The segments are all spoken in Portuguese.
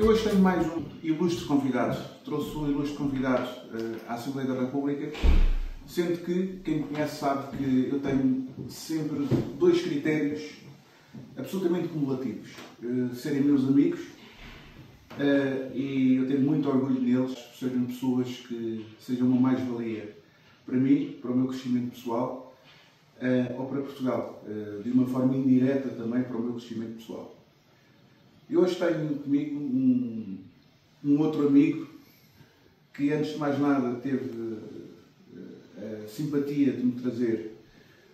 Eu hoje tenho mais um ilustre convidado. Trouxe um ilustre convidado à Assembleia da República, sendo que quem me conhece sabe que eu tenho sempre dois critérios absolutamente cumulativos. Serem meus amigos e eu tenho muito orgulho neles, por serem pessoas que sejam uma mais-valia para mim, para o meu crescimento pessoal ou para Portugal, de uma forma indireta também para o meu crescimento pessoal. E hoje tenho comigo um outro amigo que, antes de mais nada, teve a simpatia de me trazer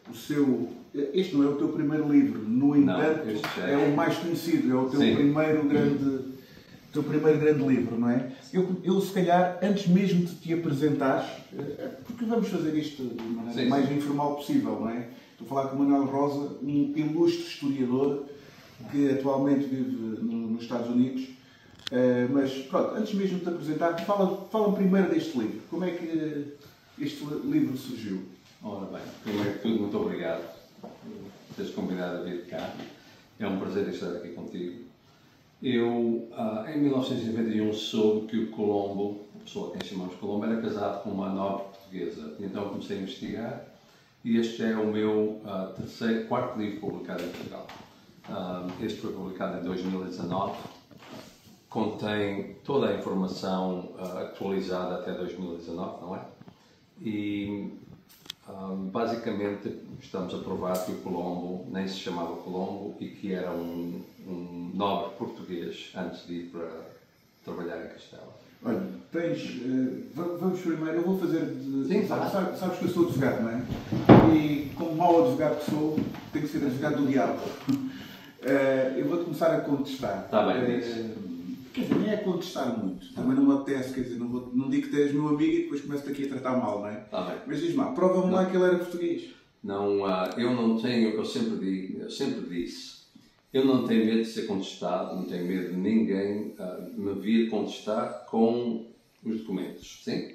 o seu... Este não é o teu primeiro livro, no entanto, é o mais conhecido, é o teu primeiro grande livro, não é? Eu, se calhar, antes mesmo de te apresentares, porque vamos fazer isto de maneira mais informal possível, não é? Estou a falar com o Manuel Rosa, um ilustre historiador, que atualmente vive nos Estados Unidos, mas pronto, antes mesmo de te apresentar, fala primeiro deste livro. Como é que este livro surgiu? Ora bem, primeiro de tudo, muito obrigado por teres convidado a vir cá. É um prazer estar aqui contigo. Eu, em 1991, soube que o Colombo, a pessoa a quem chamamos Colombo, era casado com uma nobre portuguesa. Então comecei a investigar e este é o meu quarto livro publicado em Portugal. Este foi publicado em 2019, contém toda a informação atualizada até 2019, não é? E basicamente estamos a provar que o Colombo nem se chamava Colombo e que era um nobre português antes de ir para trabalhar em Castela. Olha, vamos primeiro, eu vou fazer de... Sim, sabes que eu sou advogado, não é? E como mau advogado que sou, tenho que ser advogado do diabo. Eu vou-te começar a contestar. Está bem, quer dizer, nem é contestar muito. Também não me apetece, quer dizer, não digo que tu és meu amigo e depois começo-te aqui a tratar mal, não é? Está bem. Mas diz-me lá, prova-me lá que ele era português. Não, eu não tenho, eu sempre disse, eu não tenho medo de ser contestado, não tenho medo de ninguém me vir contestar com os documentos, sim?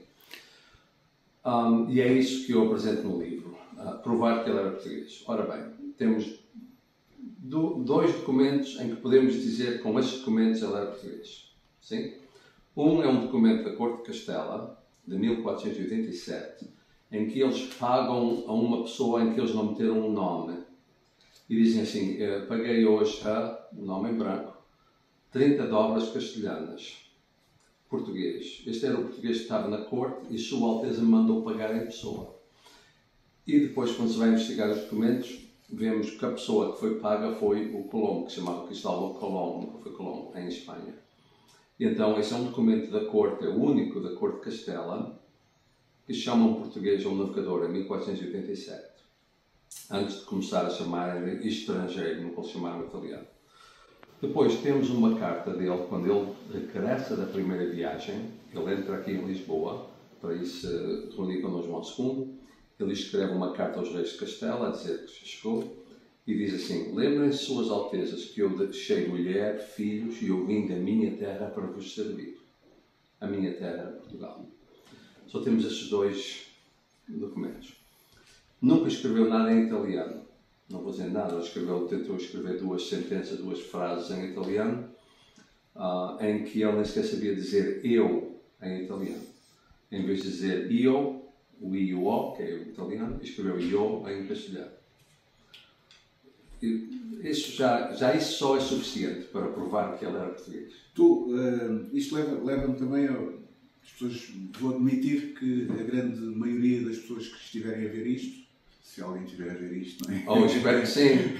E é isso que eu apresento no livro, provar que ele era português. Ora bem, temos dois documentos em que podemos dizer que com estes documentos ele era português. Sim? Um é um documento da Corte de Castela, de 1487, em que eles pagam a uma pessoa em que eles não meteram um nome. E dizem assim, paguei hoje um nome em branco, 30 dobras castelhanas, português. Este era o português que estava na Corte e Sua Alteza me mandou pagar em pessoa. E depois, quando se vai investigar os documentos, vemos que a pessoa que foi paga foi o Colombo, que se chamava Cristóvão Colombo, nunca foi Colombo, em Espanha. E então, esse é um documento da Corte, é o único da Corte de Castela, que se chama um português ou um navegador, em 1487. Antes de começar a chamar estrangeiro, não posso chamar italiano. Depois temos uma carta dele, quando ele regressa da primeira viagem, ele entra aqui em Lisboa, para ir se reunir com Dom João II. Ele escreve uma carta aos reis de Castela, a dizer que chegou, e diz assim: lembrem-se, Suas Altezas, que eu deixei mulher, filhos, e eu vim da minha terra para vos servir. A minha terra era Portugal. Só temos estes dois documentos. Nunca escreveu nada em italiano. Não vou dizer nada. Ele tentou escrever duas sentenças, duas frases em italiano, em que ele nem sequer sabia dizer eu em italiano. Em vez de dizer io, o I e o O, que é o italiano, escreveu io em castelhano. Isso isso só é suficiente para provar que ele era português. Isto leva-me também as pessoas, vou admitir que a grande maioria das pessoas que estiverem a ver isto, se alguém estiver a ver isto, não é? Oh, espero que sim.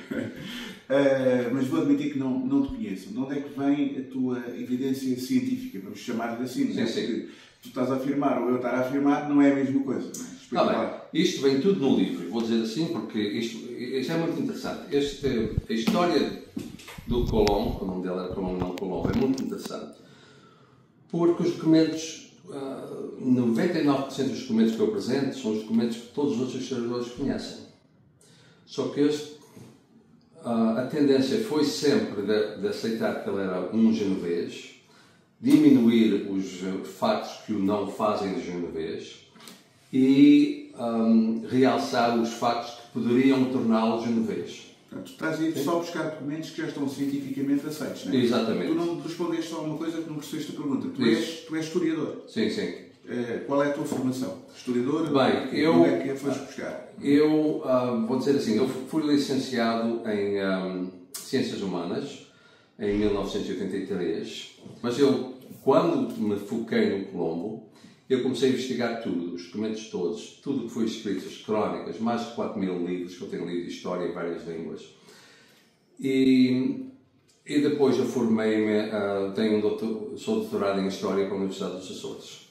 Mas vou admitir que não te conheçam. De onde é que vem a tua evidência científica? Vamos chamar-lhe assim, não é? Sim. Tu estás a afirmar ou eu estar a afirmar não é a mesma coisa, não é? Tá bem. Isto vem tudo no livro, vou dizer assim, porque isto é muito interessante. A história do Colombo, o nome dele era Colombo, não Colombo, é muito interessante. Porque os documentos, 99% dos documentos que eu apresento são os documentos que todos os outros historiadores conhecem. Só que a tendência foi sempre de aceitar que ele era um genovês, diminuir os factos que o não fazem de genovês e realçar os factos que poderiam torná-lo genovês. Portanto, tu estás a ir só buscar documentos que já estão cientificamente aceitos, não é? Exatamente. Tu não respondeste só a uma coisa que não percebeste a pergunta. Tu és historiador. Sim, sim. Qual é a tua formação? Historiador? Bem, onde é que a foste buscar? Eu vou dizer assim, eu fui licenciado em Ciências Humanas em 1983, mas eu, quando me foquei no Colombo, eu comecei a investigar tudo, os documentos todos, tudo que foi escrito, as crónicas, mais de 4.000 livros que eu tenho lido de história em várias línguas. E depois eu formei-me, sou doutorado em História pela Universidade dos Açores.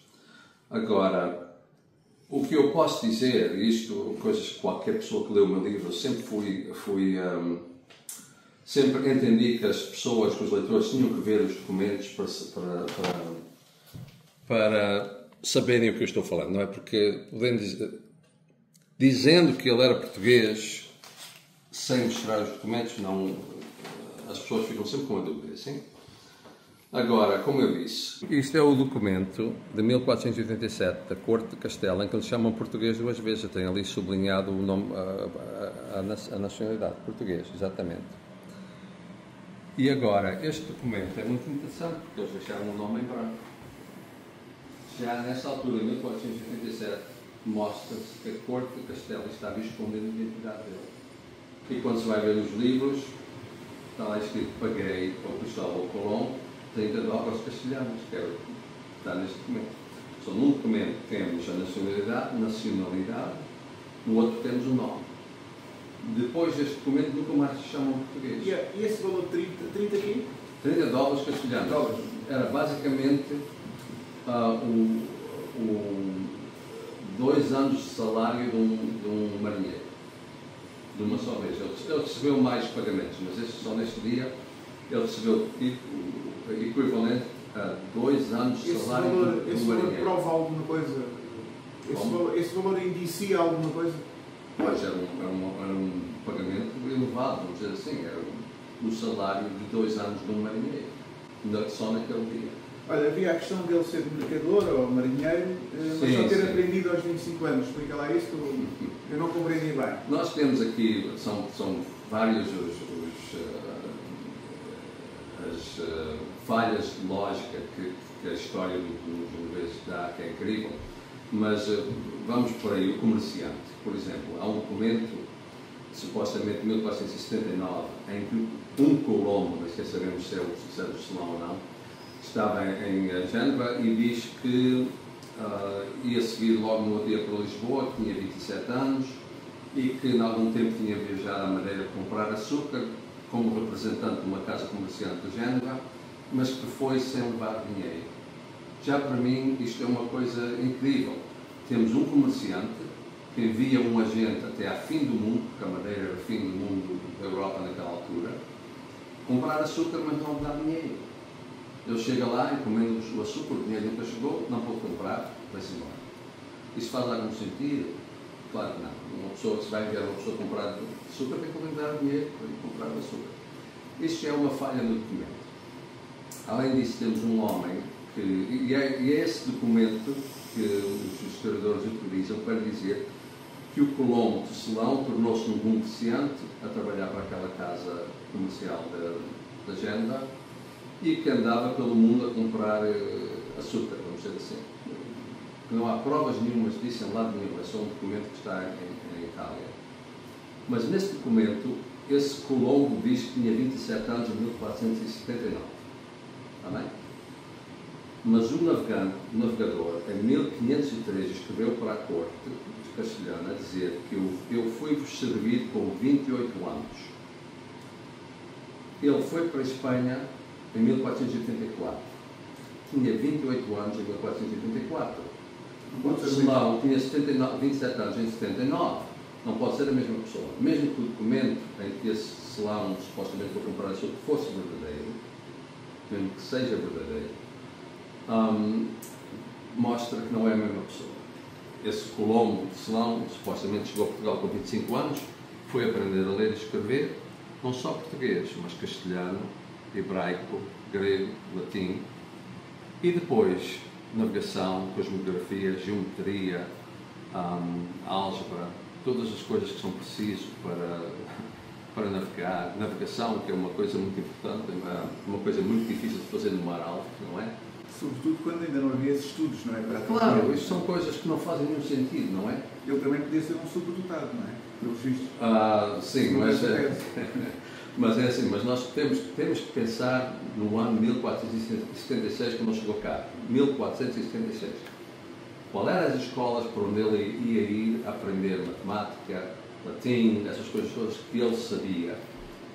Agora, o que eu posso dizer, isto, coisas que qualquer pessoa que leu o meu livro, eu sempre sempre entendi que as pessoas, que os leitores tinham que ver os documentos para saberem o que eu estou falando, não é? Porque dizendo que ele era português, sem mostrar os documentos, não, as pessoas ficam sempre com a dúvida, sim? Agora, como eu disse, isto é o documento de 1487 da Corte de Castela, em que eles chamam português duas vezes. Eu tenho ali sublinhado o nome, a nacionalidade, português, exatamente. E agora, este documento é muito interessante, porque eles deixaram o nome em branco. Já nessa altura, em 1487, mostra-se que a Corte de Castela estava escondendo a identidade dele. E quando se vai ver os livros, está lá escrito: paguei ao Cristóvão Colombo 30 dólares castelhanos, que é o que está neste documento. Só num documento temos a nacionalidade, no outro temos o nome. Depois deste documento nunca mais se chama português. E esse valor de 30 aqui? 30 dólares castelhanos. Era basicamente 2 anos de salário de um marinheiro, de uma só vez. Ele recebeu mais pagamentos, mas só neste dia ele recebeu o equivalente a 2 anos de salário de um marinheiro. Esse valor prova alguma coisa? Esse valor indicia alguma coisa? Pois, era um pagamento elevado, vamos dizer assim. Era o salário de 2 anos de um marinheiro, só naquele dia. Olha, havia a questão dele ser mercador ou marinheiro, mas só ter aprendido aos 25 anos. Explica lá isso, eu não compreendi bem. Nós temos aqui, são vários as falhas de lógica que a história dos ingleses dá, que é incrível, mas vamos por aí. O comerciante, por exemplo, há um documento, supostamente de 1479, em que um Colombo, não esqueceremos se é do Selão ou não, estava em Génova e diz que ia seguir logo no outro dia para Lisboa, que tinha 27 anos e que em algum tempo tinha viajado à Madeira para comprar açúcar como representante de uma casa comerciante de Génova, mas que foi sem levar dinheiro. Já para mim isto é uma coisa incrível. Temos um comerciante que envia um agente até à fim do mundo, porque a Madeira era o fim do mundo da Europa naquela altura, comprar açúcar, mas não dá dinheiro. Ele chega lá, encomenda o açúcar, o dinheiro nunca chegou, não pode comprar, vai-se embora. Isso faz algum sentido? Claro que não. Uma pessoa que se vai enviar uma pessoa comprar açúcar tem que dar dinheiro para ir comprar o açúcar. Isto é uma falha no documento. Além disso, temos um homem que, e é esse documento que os historiadores utilizam para dizer que o Colombo de Selão tornou-se um comerciante a trabalhar para aquela casa comercial da Génova e que andava pelo mundo a comprar açúcar, vamos dizer assim. Não há provas nenhumas disso em lado nenhum, é só um documento que está em Itália. Mas nesse documento, esse Colombo diz que tinha 27 anos em 1479. Está bem? Mas o navegador, em 1503, escreveu para a corte castelhana a dizer que eu fui-vos servir com 28 anos. Ele foi para a Espanha em 1484. Tinha 28 anos em 1484. Selão tinha 27 anos em 79. Não pode ser a mesma pessoa. Mesmo que o documento em que esse Selão supostamente foi comprar açúcar fosse verdadeiro, mesmo que seja verdadeiro, mostra que não é a mesma pessoa. Esse Colombo de Selão supostamente chegou a Portugal com 25 anos, foi aprender a ler e escrever, não só português, mas castelhano, hebraico, grego, latim, e depois navegação, cosmografia, geometria, álgebra, todas as coisas que são precisas para navegar, navegação, que é uma coisa muito importante, uma coisa muito difícil de fazer no mar alto, não é? Sobretudo quando ainda não havia esses estudos, não é? Para Claro, isto são coisas que não fazem nenhum sentido, não é? Ele também podia ser um superdotado, não é? Pelos vistos. Sim, mas é assim, mas nós temos que pensar no ano 1476, quando ele chegou cá. 1476. Qual eram as escolas por onde ele ia ir aprender matemática, latim, essas coisas todas que ele sabia,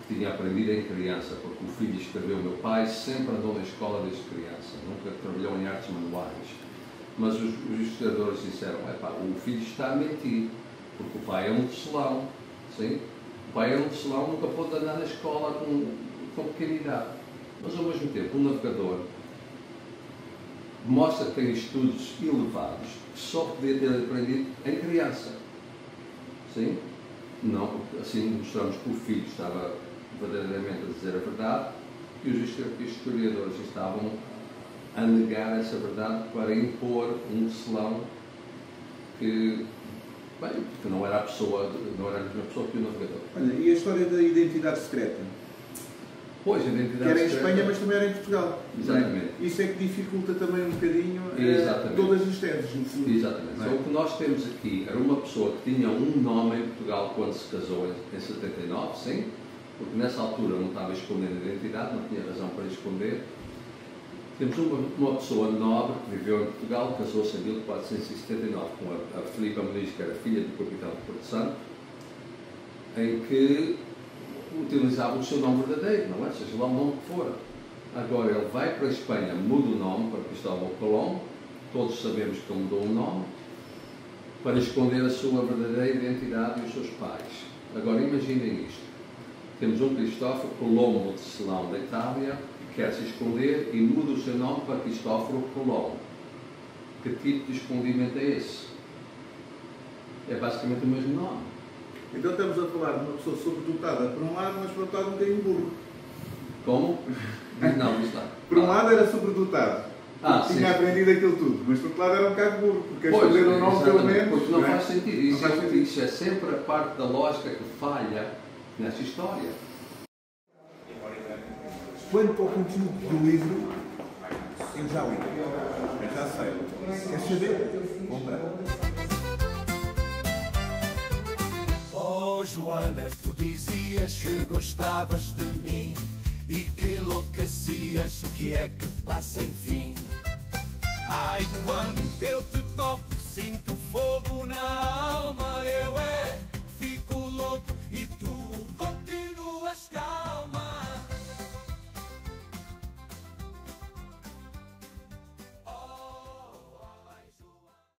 que tinha aprendido em criança, porque o filho escreveu, meu pai sempre andou na escola desde criança, nunca trabalhou em artes manuais. Mas os historiadores disseram, o filho está a mentir, porque o pai é um tecelão, sim? O pai é um tecelão, nunca pôde andar na escola com pequena idade. Mas ao mesmo tempo, um navegador mostra que tem estudos elevados que só podia ter aprendido em criança. Sim? Não, assim mostramos que o filho estava verdadeiramente a dizer a verdade e os historiadores estavam a negar essa verdade para impor um tecelão que não era a mesma pessoa que o navegador. Olha, e a história da identidade secreta? Pois, a identidade que era em secreta... Espanha, mas também era em Portugal. Exatamente. Isso é que dificulta também um bocadinho todas as teses, no fundo. Exatamente. Então, o que nós temos aqui era uma pessoa que tinha um nome em Portugal quando se casou em 79, sim, porque nessa altura não estava escondendo a identidade, não tinha razão para esconder. Temos uma pessoa nobre que viveu em Portugal, casou-se em 1479 com a Filipa Muniz, que era filha do capitão de Porto Santo, em que utilizava o seu nome verdadeiro, não é? Seja lá o nome que for. Agora ele vai para a Espanha, muda o nome para Cristóvão Colombo, todos sabemos que ele mudou o nome, para esconder a sua verdadeira identidade e os seus pais. Agora imaginem isto. Temos um Cristóvão Colombo de Celão da Itália, que quer se esconder e muda o seu nome para Cristóforo Colombo. Que tipo de escondimento é esse? É basicamente o mesmo nome. Então estamos a falar de uma pessoa sobredotada por um lado, mas por outro lado um bocadinho burro. Como? Não, está. Por um lado era sobredotado, tinha aprendido aquilo tudo, mas por outro lado era um bocado burro, porque a esconder o nome pelo menos... Porque não faz sentido. Isso é sempre a parte da lógica que falha nessa história. Quanto ao conteúdo do livro, eu já li, eu já sei. Quer saber? Compra. Oh, Joana, tu dizias que gostavas de mim e que enlouquecias, o que é que passa enfim? Ai, quando eu te toco, sinto fogo na alma, fico louco e